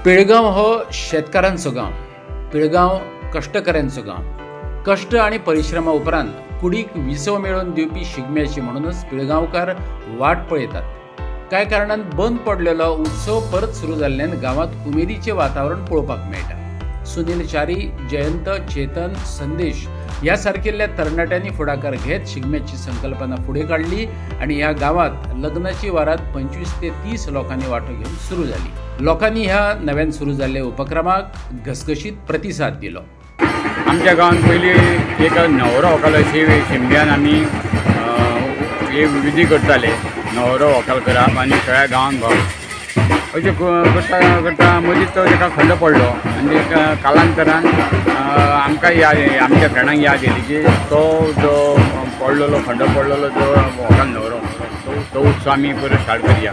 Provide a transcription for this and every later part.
पिळगांव हो शेतकारांचो गांव. पिळगांव कष्टकऱ्यांचो गांव. कष्ट आणि परिश्रमा उपरांत कुडीक विसव मेळोवन दिवपी शिगम्याची म्हणूनच पिळगांवकार वाट पळयतात. कांय कारणान बंद पडलेलो उत्सव परत सुरू जाल्ल्यान गांवांत उमेदीचें वातावरण पळोवपाक मेळटा. सुनील च्यारी, जयंत, चेतन, संदेश ह्या सारकिल्ल्या तरणाट्यांनी फुडाकार घेत शिगम्याची संकल्पना फुडें काडली आणि ह्या गांवांत लग्नाची वरात 25 ते 30 लोकांनी वांटो घेवन सुरू जाली. लोकांनी ह्या नव्यान सुरू जाल्ल्या उपक्रमाक घसघशीत प्रतिसाद दिलो. आमच्या गांवांत पयलीं एक न्हवरो व्हंकल अशी शिमग्यान आमी एक विधी करताले. न्हवरो व्हंकल करप आनी सगळ्या गांवांत भोंवप अशें करता करता मदींच तो ताका खंड पडलो आनी कालांतरान आमकां याद आमच्या फ्रेंडांक याद येयली की तो जो पडलेलो खंड पडलेलो जो व्हंकल न्हवरो तो उत्सव आमी परत स्टार्ट करया.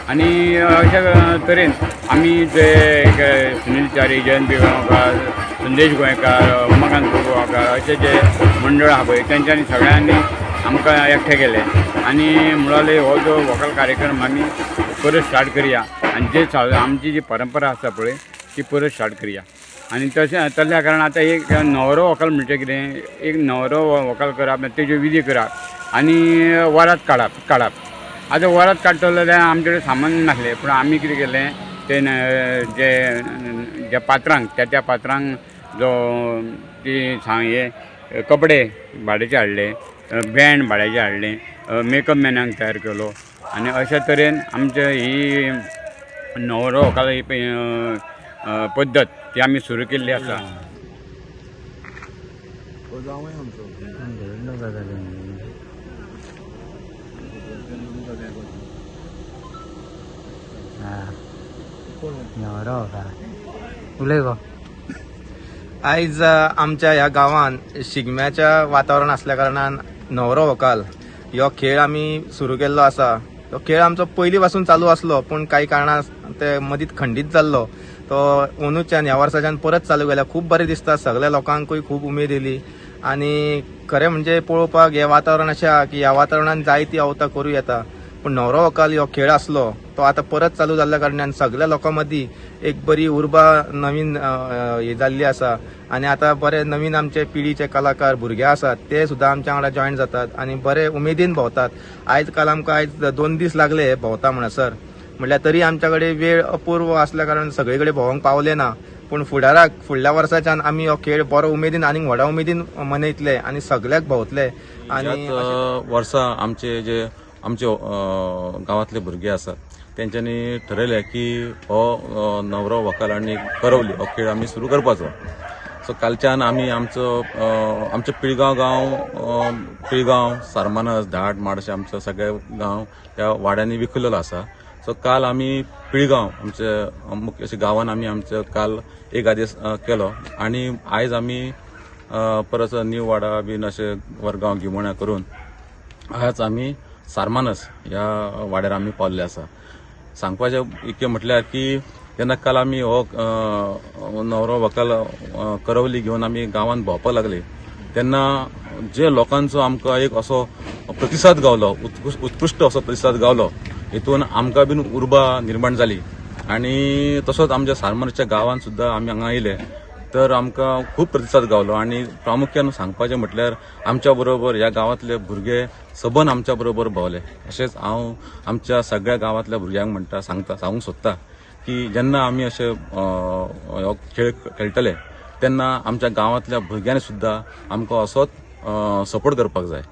आनी अशा तरेन आमी जे सुनील च्यारी, जयंत पिळगांवकार, संदेश गोंयकार, उमाकांत गोगांवकार अशे जे मंडळ आहा पळय तेंच्यांनी सगळ्यांनी आमकां एकठांय केले आनी म्हणलें हो जो व्हंकल कार्यक्रम आमी परत स्टार्ट करया आनी जे आमची जी परंपरा आसा पळय ती परत स्टार्ट करया. आनी तशें तसल्या कारणान आतां एक न्हवरो व्हंकल म्हणजे कितें, एक न्हवरो व्हंकल करप तेज्यो विधी करप आनी वरात काडप. आतां वरात काडटलो जाल्यार आमचे कडेन सामान नासलें, पूण आमी कितें केलें ते जे पात्रांक त्या पात्रांक जो ती हे कपडे भाड्याचे हाडले, बँड भाड्याचे हाडले, मेकअप मॅनांक तयार केलो आनी अशा तरेन आमचे ही न्हवरो व्हंकल ही पद्दत ती आमी सुरू केल्ली आसा. आयज आमच्या ह्या गांवांत शिगम्याच्या वातावरण असल्या कारणान न्हवरो व्हंकल ह्यो खेळ आमी सुरू केल्लो आसा. तो खेळ आमचो पयलीं पासून चालू आसलो, पूण कांय कारणान ते मदींच खंडीत जाल्लो. तो अंदूच्यान ह्या वर्साच्यान परत चालू केला. खूब बरें दिसता, सगळ्या लोकांकूय खूब उमेद येयली आनी खरें म्हणजे पळोवपाक हें वातावरण अशें आहा की ह्या वातावरणान जायती अवतां करूं येता. पूण न्हवरो व्हंकल हो खेळ आसलो तो आतां परत चालू जाल्ल्या कारणान सगळ्या लोकां मदीं एक बरी उर्बा नवीन हे जाल्ली आसा आनी आतां बरे नवीन आमचे पिढीचे कलाकार भुरगे आसात ते सुद्दां आमच्या वांगडा जॉयन जातात आनी बरे उमेदीन भोंवतात. आयज काल आमकां आयज 2 दीस लागले भोंवता म्हणसर, म्हटल्यार तरी आमच्या कडेन वेळ अपूर्व आसल्या कारणान सगळे कडेन भोंवंक पावले ना. पूण फुडल्या वर्साच्यान आमी हो खेळ बरो उमेदीन आनी व्हडा उमेदीन मनयतले आनी सगळ्याक भोंवतले. आनी वर्सा आमचे गांवांतले भुरगे आसात तेंच्यांनी ठरयलें की हो न्हवरो व्हंकल आनी करवली हो खेळ आमी सुरू करपाचो. सो कालच्यान आमी आमचे पिळगांव, सारमानस, धाट, माड अशे आमचे सगळे गांव ह्या वाड्यांनी विखुरलेलो आसा. सो काल आमी पिळगांव आमचे मुख्य अशे गांवांत आमी आमचे काल एक आदेश केलो आनी आयज आमी परत न्यू वाडा बीन अशे वरगांव गिमोण्या करून आयज आमी सारमानस ह्या वाड्यार आमी पावल्ले आसा. सांगपाचें इतकें म्हटल्यार की जेन्ना काल आमी हो न्हवरो व्हंकल करवली घेवन आमी गांवांत भोंवपाक लागले तेन्ना जे लोकांचो आमकां एक असो प्रतिसाद गावलो, उत्कृश्ट असो प्रतिसाद गावलो, हितून आमकां बीन उर्बा निर्माण जाली. आनी तसोच आमच्या सारमानसच्या गांवांत सुद्दां आमी हांगा येयले तर आमकां खूब प्रतिसाद गावलो. आनी प्रामुख्यान सांगपाचें म्हटल्यार आमच्या बरोबर ह्या गांवांतले भुरगे सबन आमच्या बरोबर भोंवले. अशेंच हांव आमच्या सगळ्या गांवांतल्या भुरग्यांक सांगूंक सोदतां की जेन्ना आमी अशे हो खेळ खेळटले तेन्ना आमच्या गांवांतल्या भुरग्यांनी सुद्दां आमकां असोच सपोर्ट करपाक जाय.